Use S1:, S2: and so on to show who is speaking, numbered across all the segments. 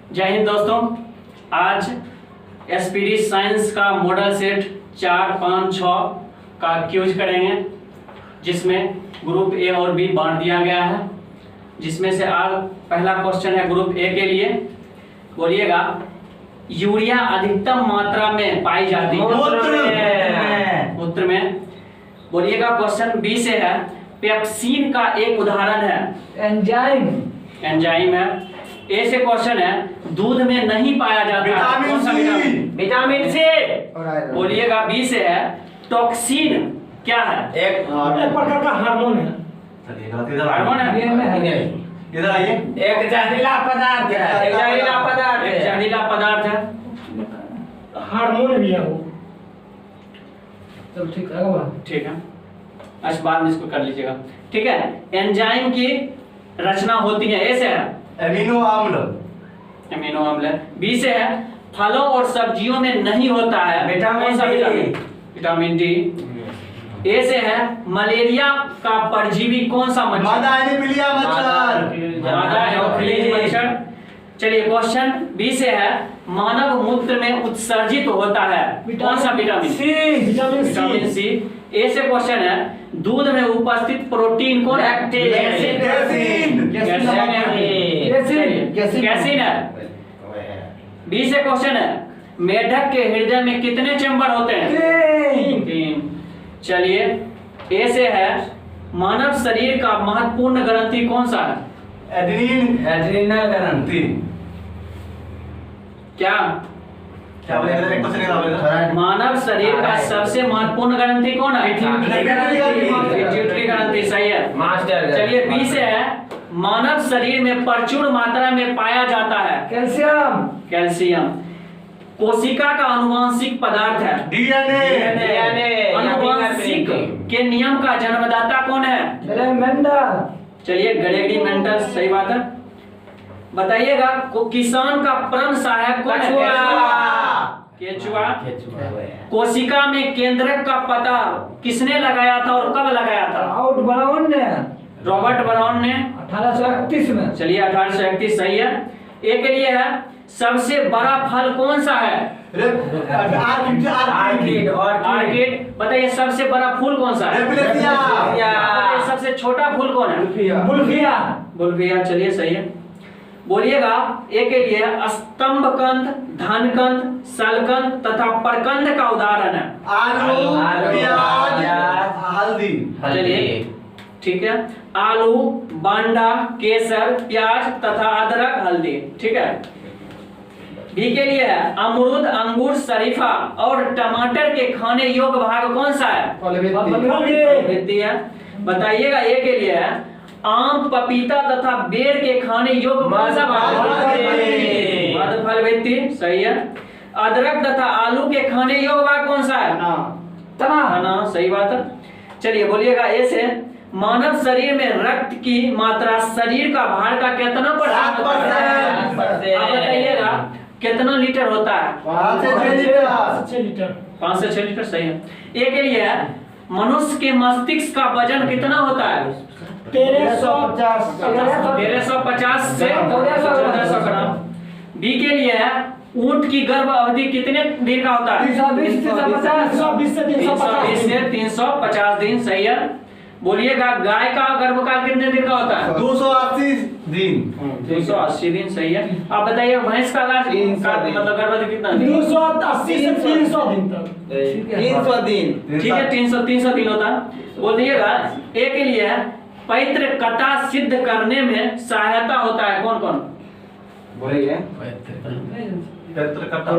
S1: जय हिंद दोस्तों। आज एसपीडी साइंस का मॉडल सेट 4, 5, 6 का क्यूज करेंगे, जिसमें ग्रुप ए और बी बांट दिया गया है। जिसमें से आज पहला क्वेश्चन है ग्रुप ए के लिए। बोलिएगा, यूरिया अधिकतम मात्रा में पाई जाती है मूत्र में। बोलिएगा, क्वेश्चन बी से है, पेप्सिन का एक उदाहरण है एंजाइम है। ए से क्वेश्चन है, दूध में नहीं पाया जाता है, कौन सा विटामिन सी। बोलिएगा, बी से है, टॉक्सिन क्या है? एक
S2: प्रकार का हार्मोन है।
S1: हार्मोन है।
S3: इधर आइए।
S2: एक जहरीला पदार्थ है।
S1: एक जहरीला पदार्थ है।
S2: हार्मोन भी है वो। चलो ठीक है। आज बाद में इसको कर लीजिएगा।
S1: ठीक है। एंजाइम की रचना होती है। ए से है
S3: एमिनो अम्ल।
S1: एमिनो अम्ल। बी से है, फलों और सब्जियों में नहीं होता है, विटामिन डी। ए से है, मलेरिया का परजीवी कौन सा मच्छर?
S3: मादा एनोफिलिया
S1: मच्छर। चलिए, क्वेश्चन बी से है, मानव मूत्र में उत्सर्जित होता है, कौन सा विटामिन? Vitamin C. ए से क्वेश्चन है, दूध में उपस्थित प्रोटीन कौन है? कैसीन है। बी से क्वेश्चन है, मेढक के हृदय में कितने चैम्बर होते हैं? 3। चलिए, ए से है, मानव शरीर का महत्वपूर्ण ग्रंथि कौन सा है?
S3: एड्रीनल ग्रंथि।
S1: क्या
S3: बोलेगा?
S1: मानव शरीर का सबसे महत्वपूर्ण ग्रंथि कौन है? पिट्यूटरी ग्रंथि। सही है मास्टर। चलिए, बी से है, मानव शरीर में प्रचुर मात्रा में पाया जाता है कैल्शियम। कोशिका का आनुवंशिक पदार्थ है डीएनए। आनुवंशिक के नियम का जन्मदाता कौन है? चलिए, ग्रेगरी मेंडल। सही बात है। बताइएगा, किसान का परम सहायक कौन है? केचुआ। कोशिका में केंद्रक का पता किसने लगाया था और कब लगाया था? रॉबर्ट ब्राउन ने
S2: 1831 में।
S1: चलिए, 1831 सही है। ए के लिए है, सबसे बड़ा फल कौन सा है? ऑर्किड। बताइए, सबसे बड़ा फूल कौन सा है? बताइए, सबसे छोटा फूल कौन है? बुल्बिया। चलिए, सही है। बोलिएगा, ए के लिए, स्तंभकंद, धनकंद, सलकंद तथा परकंद का उदाहरण है?
S3: आलू, प्याज, हल्दी।
S1: चलिए, ठीक है। आलू, बांडा, केसर, प्याज तथा अदरक, हल्दी। ठीक है। बी के लिए है, अमरूद, अंगूर, शरीफा और टमाटर के खाने योग्य भाग कौन सा है? फलवृत्ति है। बताइएगा, ए के लिए है, आम, पपीता तथा बेर के खाने योग्य कौन सा भाग? मध्य फलवृत्ति। सही है। अदरक तथा आलू के खाने योग्य भाग कौन सा है? तना। सही बात है। चलिए, बोलिएगा, ए से, मानव शरीर में रक्त की मात्रा शरीर का भार का कितना %? आप बताइएगा, कितना लीटर होता है?
S3: 5 से 6 लीटर।
S1: 5 से 6 लीटर। सही है। ए के लिए है, मनुष्य के मस्तिष्क का वजन कितना होता है? 1350 से 1400 ग्राम। बी के लिए है, ऊंट की गर्भ अवधि कितने दिन का होता है?
S2: 320 से
S1: 350 दिन। सही है। बोलिएगा, गाय का गर्भकाल कितने दिन का होता है?
S3: 280 दिन।
S1: 280 दिन। सही है। आप बताइए, भैंस का मतलब गर्भवती कितना?
S2: 280 से 300 दिन तक।
S3: 300 दिन।
S1: ठीक है, 300 दिन होता है। बोलिएगा, ए के लिए, पैतृकता सिद्ध करने में सहायता होता है, कौन कौन?
S3: बोलिए।
S1: पैतृकता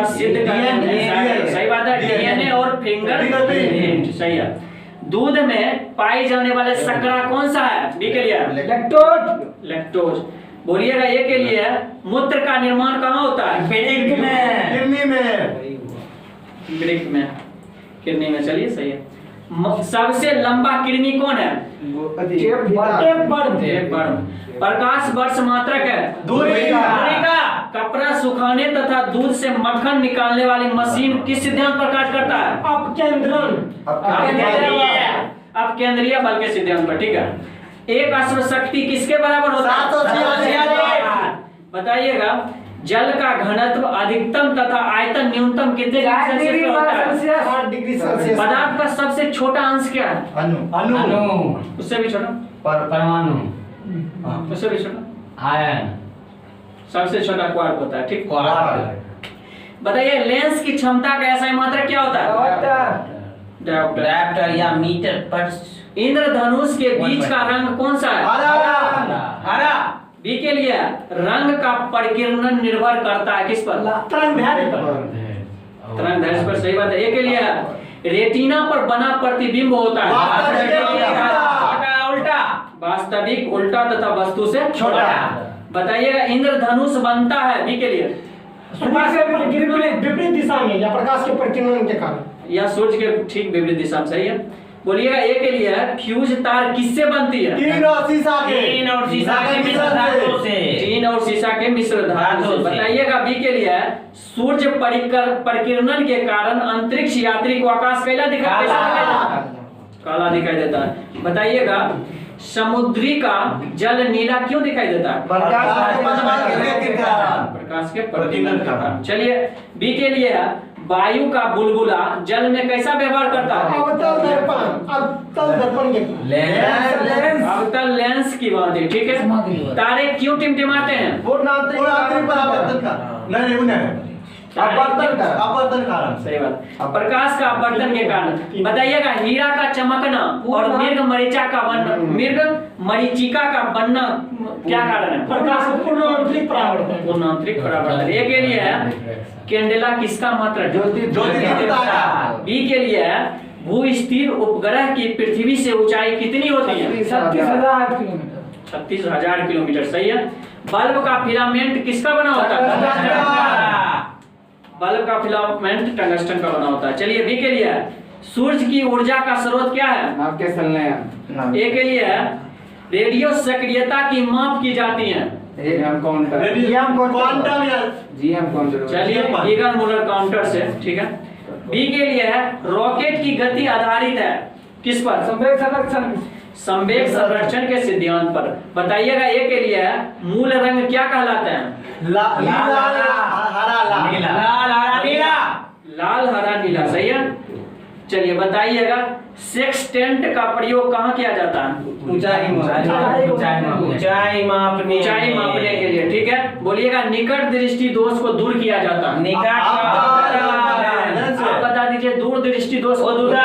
S1: सिद्ध करने में। सही बात है। डीएनए और फिंगरप्रिंट। सही है। दूध में पाई जाने वाले शर्करा कौन सा है? बी के लिए लैक्टोज। बोलिएगा, ए के लिए, मूत्र का निर्माण कहाँ होता है? किडनी में। चलिए, सही है। सबसे लंबा कृमि कौन है? प्रकाश वर्ष मात्रक है।
S3: दूरी का।
S1: कपड़ा सुखाने तथा दूध से मक्खन निकालने वाली मशीन किस सिद्धांत पर कार्य करता है? अपकेंद्रीय बल के सिद्धांत पर। ठीक है। एक अश्व शक्ति किसके बराबर होता है? बताइएगा जल का घनत्व अधिकतम तथा आयतन न्यूनतम कितने डिग्री सेल्सियस पर होता है?
S2: 8 डिग्री सेल्सियस।
S1: पदार्थ का सबसे छोटा अंश क्या है?
S3: अनु
S1: उससे भी छोटा,
S4: परमाणु,
S1: उससे भी छोटा,
S4: आयन,
S1: सबसे छोटा क्वार्क होता है। ठीक,
S4: क्वार्क,
S1: बताइए लेंस की क्षमता का ऐसा मात्रक क्या होता है?
S4: डायोप्टर या मीटर पर।
S1: इंद्रधनुष के बीच का रंग कौन सा है?
S4: हरा।
S1: बी के लिए रंग का परिकीर्णन निर्भर करता है किस पर?
S2: तरंग दैर्ध्य पर।
S1: तरंग दैर्ध्य पर, सही बात है। ए के लिए रेटिना पर बना प्रतिबिंब होता है
S4: उल्टा,
S1: वास्तविक, उल्टा तथा वस्तु से
S4: छोटा।
S1: बताइएगा इंद्रधनुष बनता है बी के लिए
S2: सूर्य के विपरीत दिशा में या प्रकाश के परिकीर्णन के कारण।
S1: या सूर्य के ठीक विपरीत दिशा में, सही है। बोलिएगा ए के लिए फ्यूज तार किससे बनती है?
S3: टीन और शीशा के
S4: मिश्र धातु से।
S1: टीन और शीशा के मिश्र धातु से। बताइएगा बी के लिए सूर्य परिकीर्णन के कारण अंतरिक्ष यात्री को आकाश कैसा दिखाई देता है? काला दिखाई देता है। बताइएगा समुद्री का जल नीला क्यों दिखाई देता है? प्रकाश के परिकीर्णन के कारण। चलिए बी के लिए वायु का बुलबुला जल में कैसा व्यवहार करता है?
S2: अवतल दर्पण के
S1: अवतल लेंस की बात है। ठीक है। तारे क्यों टिमटिमाते हैं?
S3: अपवर्तन कारण।
S1: सही बात, प्रकाश का अपवर्तन के कारण। बताइएगा हीरा का चमकना और मृग मरीचिका का बनना क्या कारण है?
S2: प्रकाश पूर्णांतरिक परावर्तन।
S1: पूर्णांतरिक परावर्तन। ए के लिए है कैंडेला किसका मात्रक? बी के लिए है भू स्थिर उपग्रह की पृथ्वी से ऊंचाई कितनी होती है?
S2: 36,000 किलोमीटर।
S1: 36,000 किलोमीटर, सही है। बल्ब का फिलामेंट किसका बना होता है? बल्ब का फिलामेंट टंगस्टन का बना होता है। चलिए बी के लिए सूर्य की ऊर्जा का स्रोत क्या है? ए के लिए रेडियो सक्रियता की माप की जाती है। चलिए ईगन मुलर काउंटर से। ठीक है। बी के लिए है रॉकेट की गति आधारित है किस पर? संवेग संरक्षण के सिद्धांत पर। बताइएगा ए के लिए मूल रंग क्या कहलाते हैं?
S3: लाल
S1: हरा नीला, सही है। चलिए बताइएगा सेक्सटेंट का प्रयोग कहाँ किया जाता है?
S4: ऊंचाई मापने
S1: के लिए। ठीक है। बोलिएगा निकट दृष्टि दोष को दूर किया जाता है। आप बता दीजिए दूर दृष्टि दोष को दूर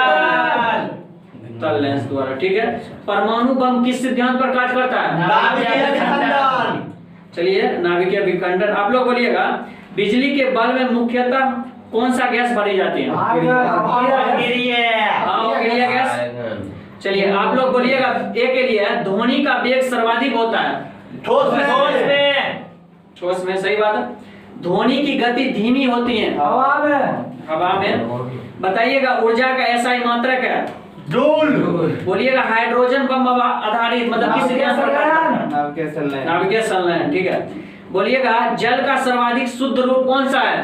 S1: तल लेंस द्वारा। ठीक है। परमाणु बम किस सिद्धांत पर कार्य करता है? चलिए नाभिकीय विखंडन। आप लोग बोलिएगा बिजली के बल्ब में मुख्यतः कौन सा गैस भरी जाती है? गैस। चलिए आप लोग बोलिएगा ए के लिए ध्वनि का वेग सर्वाधिक होता है
S3: ठोस
S1: में, सही बात है। ध्वनि की गति धीमी होती है हवा में। बताइएगा ऊर्जा का ऐसा ही मात्रक है
S3: जूल।
S1: बोलिएगा हाइड्रोजन बम आधारित मतलब किस सिद्धांत पर? नाभिकीय संलयन। ठीक है। बोलिएगा जल का सर्वाधिक शुद्ध रूप कौन सा है?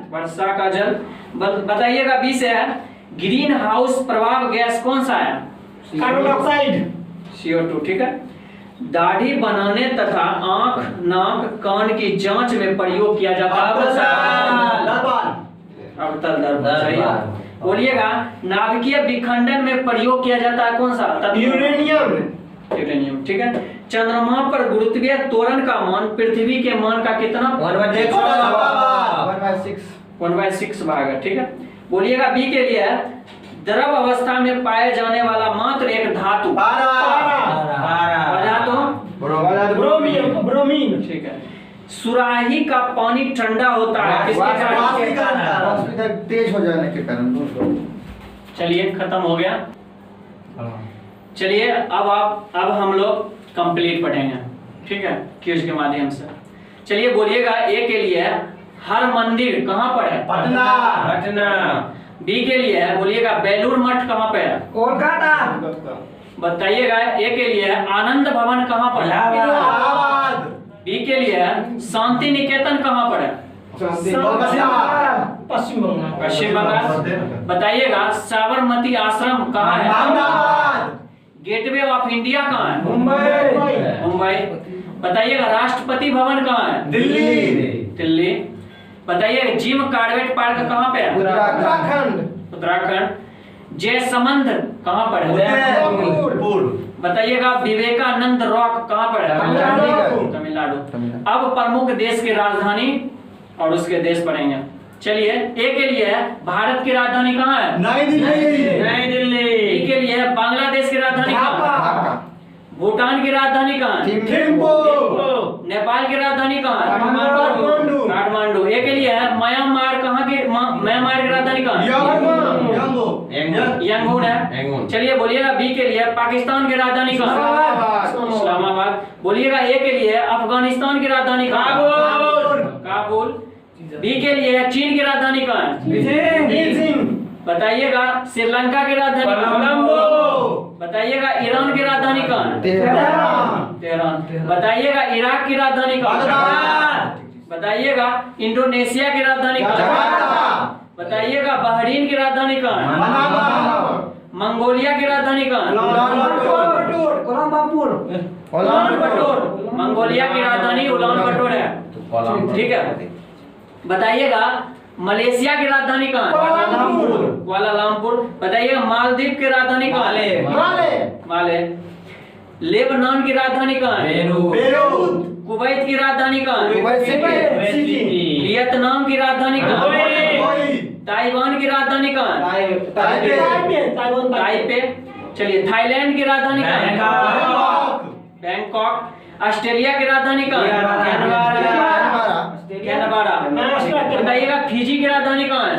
S1: वर्षा का जल। बताइएगा बी से है ग्रीन हाउस प्रभाव गैस कौन सा है?
S2: Carbon dioxide,
S1: CO2। ठीक है। दाढ़ी बनाने तथा आंख, नाक, कान की जांच में प्रयोग किया जाता है अवतल दर्पण, सही है। बोलिएगा नाभिकीय विखंडन में प्रयोग किया जाता है कौन सा? यूरेनियम। ठीक है। चंद्रमा पर गुरुत्वीय त्वरण का मान पृथ्वी के मान का कितना? 1/6 भाग है। ठीक है। बोलिएगा बी के लिए द्रव अवस्था में पाए जाने वाला मात्र एक धातु
S2: ब्रोमीन।
S1: ठीक है। सुराही का पानी ठंडा होता है किसके कारण?
S3: तेज हो जाने के कारण।
S1: चलिए खत्म हो गया। चलिए अब हम लोग कंप्लीट पढ़ेंगे। ठीक है, क्यूज के माध्यम से। चलिए बोलिएगा ए के लिए हर मंदिर कहाँ पर है?
S3: पटना।
S1: बी के लिए बोलिएगा बेलूर मठ कहाँ पे है?
S2: कोलकाता।
S1: बताइएगा ए के लिए आनंद भवन कहाँ पर है? बी के लिए शांति निकेतन कहाँ पर है?
S2: पश्चिम
S1: बंगाल। बताइएगा साबरमती आश्रम कहाँ है? गेटवे ऑफ इंडिया कहाँ है?
S2: मुंबई।
S1: बताइएगा राष्ट्रपति भवन कहाँ है?
S3: दिल्ली।
S1: दिल्ली। बताइए जिम कॉर्बेट पार्क कहाँ पे है?
S2: उत्तराखंड।
S1: उत्तराखंड। जयसमंद कहाँ पर है?
S3: उदयपुर।
S1: बताइएगा विवेकानंद रॉक कहाँ पर है?
S2: तमिलनाडु।
S1: तमिलनाडु।
S3: तमिलनाडु।
S1: अब प्रमुख देश की राजधानी और उसके देश पढ़ेंगे। चलिए ए के लिए है भारत की राजधानी कहाँ है?
S3: नई दिल्ली।
S4: नई दिल्ली।
S1: बी के लिए है बांग्लादेश की राजधानी कहाँ है?
S3: ढाका।
S1: भूटान की राजधानी कहाँ है?
S3: थिम्पू।
S1: नेपाल की राजधानी कहाँ है?
S2: काठमांडू।
S1: काठमांडू। ए के लिए है म्यांमार कहाँ की म्यांमार की राजधानी कहाँ है? यंगून है।
S4: यंगून।
S1: चलिए बोलिएगा बी के लिए पाकिस्तान की राजधानी कहाँ है? इस्लामाबाद। बोलिएगा ए के लिए अफगानिस्तान की राजधानी कहाँ है? काबुल। बी के लिए चीन की राजधानी कहाँ है?
S2: बीजिंग।
S1: बताइएगा श्रीलंका की राजधानी कहाँ है?
S4: कोलंबो।
S1: बताइएगा ईरान की राजधानी कहाँ है? तेहरान। बताइएगा इराक की राजधानी कहाँ है?
S3: बगदाद।
S1: बताइएगा इंडोनेशिया की राजधानी कहाँ है?
S3: जकार्ता।
S1: बताइएगा बहरीन की राजधानी कहाँ है?
S3: मनामा।
S1: मंगोलिया की राजधानी कहाँ है? उलान बटोर। मंगोलिया की राजधानी उलान बटोर है। ठीक है। बताइएगा मलेशिया की राजधानी कहाँ है? कुआलालंपुर। बताइएगा मालदीव की राजधानी कहाँ है? माले। लेबनान की राजधानी कहाँ है?
S3: बेरूत।
S1: कुवैत की राजधानी कहाँ है? वियतनाम की राजधानी कहाँ है? ताइवान की राजधानी कहाँ है? ताइपे। चलिए थाईलैंड की राजधानी कहाँ है? बैंकॉक। ऑस्ट्रेलिया की राजधानी कहाँ है? कैनबरा। बताइएगा फिजी की राजधानी कहाँ है?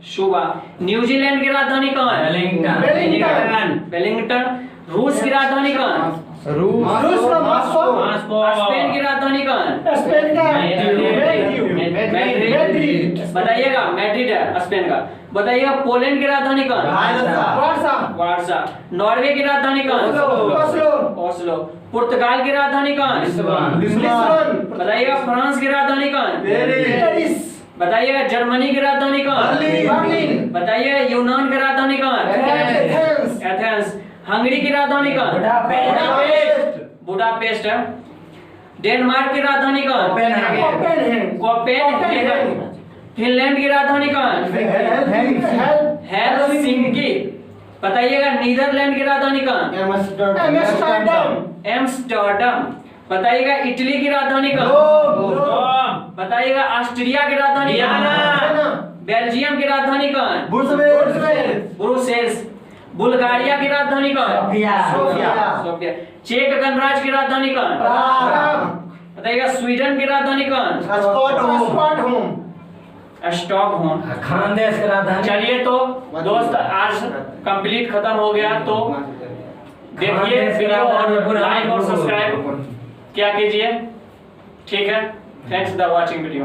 S1: शुबा। न्यूजीलैंड की राजधानी कहाँ है? वेलिंगटन। रूस की राजधानी कहाँ है?
S4: मॉस्को।
S1: स्पेन की राजधानी कहाँ है? मैड्रिड। बताइएगा मैड्रिड है स्पेन का। बताइएगा पोलैंड की राजधानी कहाँ है? वार्सा। नॉर्वे की राजधानी कहाँ है? ओस्लो। पुर्तगाल की राजधानी कहाँ है? बताइएगा फ्रांस की राजधानी कहाँ है? बताइएगा जर्मनी की राजधानी कहाँ है? बताइएगा यूनान की राजधानी कहाँ है? एथेंस। हंगरी की राजधानी कहाँ है? बुडापेस्ट है। डेनमार्क की राजधानी कहाँ है? कोपेनहेगन। फिनलैंड की राजधानी कहाँ है? हेलसिंकी। बताइएगा नीदरलैंड की राजधानी कहाँ है? एम्स्टर्डम। बताइएगा इटली की राजधानी कहाँ है? बताइएगा ऑस्ट्रिया की राजधानी कहाँ है? बेल्जियम की राजधानी कहाँ है? ब्रुसेल्स। बुल्गारिया की राजधानी कहाँ है? सोफिया। चेक गणराज्य की राजधानी कहाँ है? बताइएगा स्वीडन की राजधानी कहाँ है? स्टॉकहोम।
S4: खानदेश की राजधानी।
S1: चलिए तो दोस्त आज कंप्लीट खत्म हो गया। तो देखिए वीडियो और लाइक और सब्सक्राइब क्या कीजिए। ठीक है। Thanks for watching video.